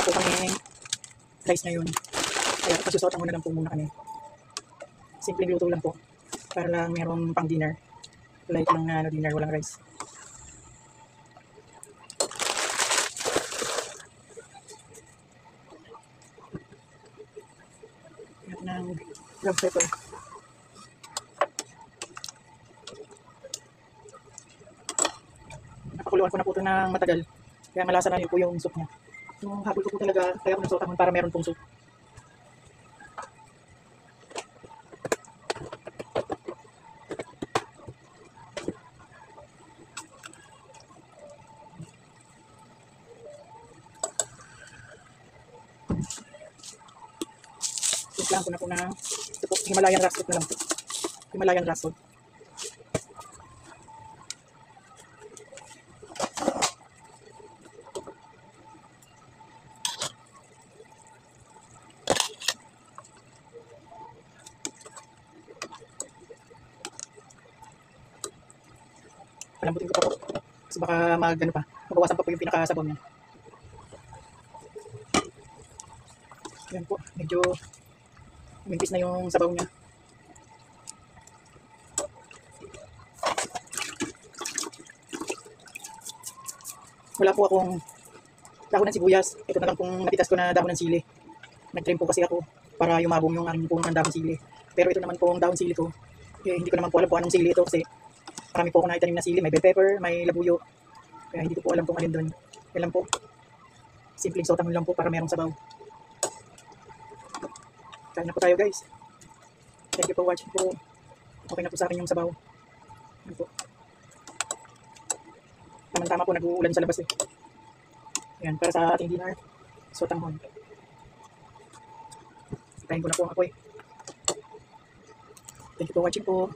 po kami rice ngayon. Kaya pasusotan muna lang po muna kami. Simpleng luto lang po. Para lang merong pang dinner. Like ng dinner, walang rice. Kaya ng ground pepper. Napakuluan ko na po ito ng matagal. Kaya malasa na yun po yung soup niya. Yung habol ko po talaga, kaya ako nagsuot para meron pong soup. Lang ko na po na ito po, Himalayan rock salt na lang po. Himalayan rock salt. Palambutin ko pa po. Kasi baka mag-ano pa, mabawasan pa po yung pinakasabaw niya. Yan po, medyo mintis na yung sabaw niya. Wala po akong dahon ng sibuyas. Ito na lang pong natitas ko na dahon ng sili. Nag-trim po kasi ako para yumabong yung aking pong dahon sili. Pero ito naman pong dahon sili ko, hindi ko naman po alam kung anong sili ito kasi marami po akong naitanim na sili. May bell pepper, may labuyo. Kaya hindi ko po alam kung alin doon. Yan lang po. Simpleng sotang lang po para merong sabaw. Kain na po tayo guys. Thank you for watching po. Okay na po sa akin yung sabaw. Yan po. Tama-tama po, nag-uulan sa labas eh. Yan, para sa ating dinner. Sotanghon. Kain ko na po ako eh. Thank you for watching po.